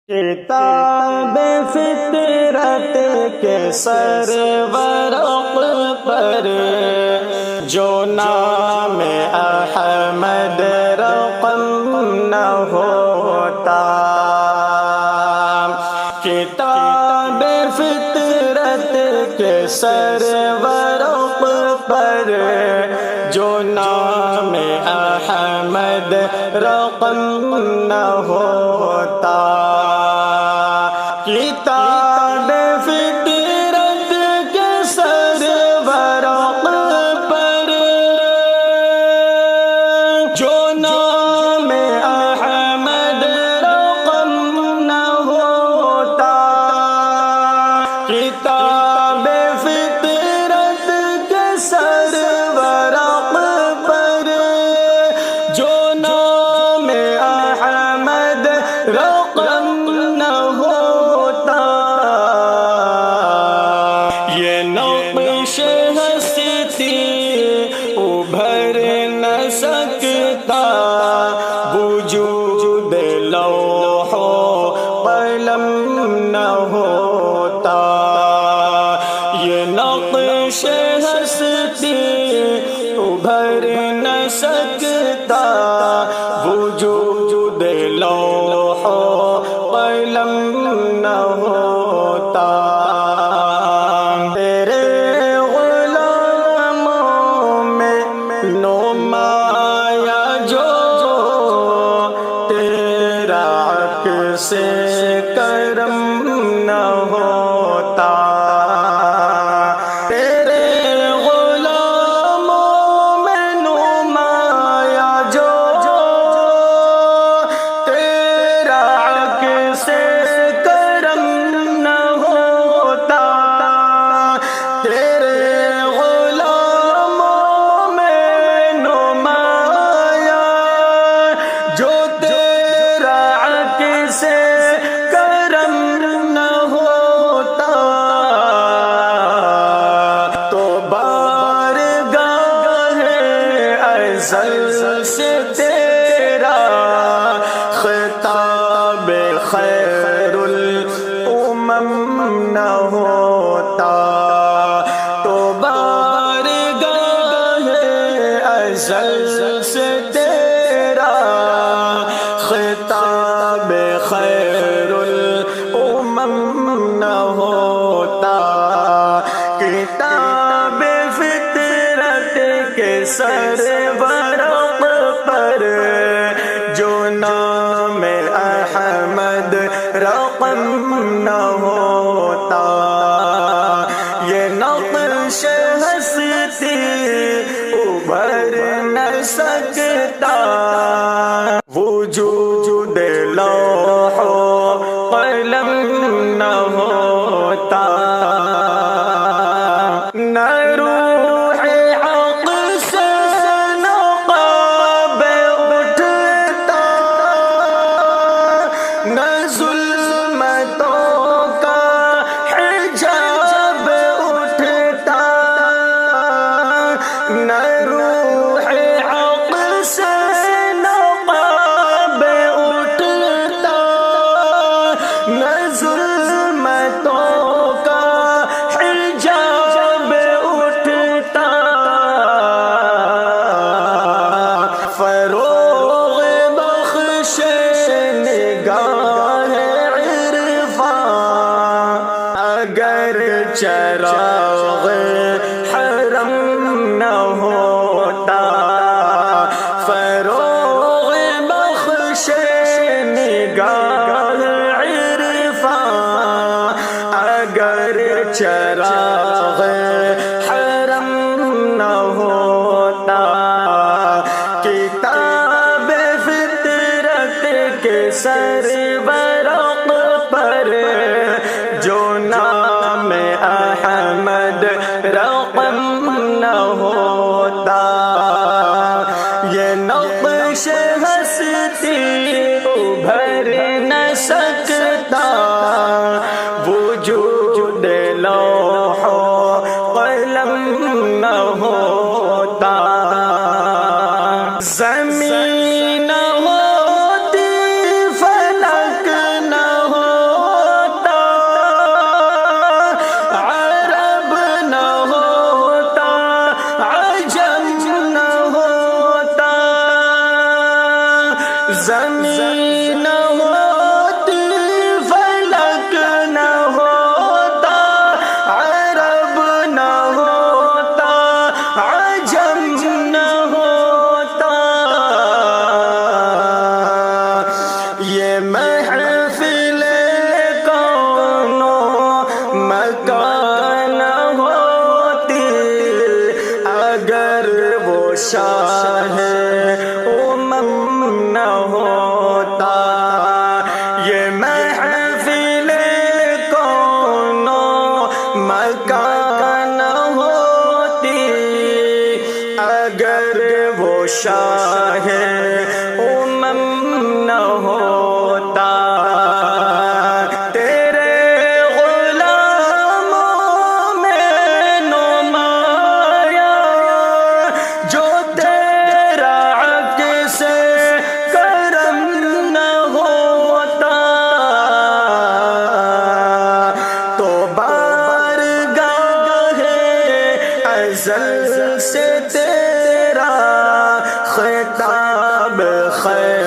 کتاب فطرت کے سرورق پر جو نام احمد رقم نہ ہوتا، کتاب فطرت کے سرورق پر جو نام احمد رقم نہ ہوتا، کتاب فطرت کے سرورق پر جو نام احمد رقم نہ ہوتا، کتاب فطرت کے سرورق پر جو نام احمد رقم نہ ہوتا، یہ نقش ہستی ابھر نہ سکتا، وجود لوح و قلم نہ ہوتا، یہ نقش ہستی ابھر نہ سکتا، وجود لوح و قلم نہ ہوتا، تیرے غلاموں میں نمایاں جو تیرا عکس کرم نہ ہوتا، تیرے غلاموں میں نمایاں جو تیرا عکس کرم نہ ہوتا، تیرے غلاموں میں نمایاں جو تیرا عکس کرم نہ ہوتا، تو بارگاہ ازل سے تیرا خطاب خیر الامم نہ ہوتا، تو بارگاہ ازل سے تیرا خطاب خیر الامم نہ ہوتا، کتاب فطرت کے سرورق پر جو نام احمد رقم نہ ہوتا، یہ نقش ہستی ابھر نہ سکتا، وجود لوح و قلم نہ ہوتا، نہ روح حق سے نقاب اٹھتا، نہ ظلمتوں کا حجاب اٹھتا، نہ روح حق سے نقاب اٹھتا، نہ ظلمتوں کا حجاب اٹھتا، فروغ بخش نگاہ عرفان اگر چراغ حرم نہ ہوتا، فروغ بخش نگاہ عرفان اگر چراغ حرم نہ ہوتا، کتاب فطرت کے سرورق پر جو نام احمد رقم نہ ہوتا، یہ نقش ہستی ابھر نہ سکتا، وجود لوح و شاہ نہ ہوتا، تیرے غلاموں میں نمایاں جو تیرا عکس کرم نہ ہوتا، تو بارگاہ ازل سے تیرا خطاب خیر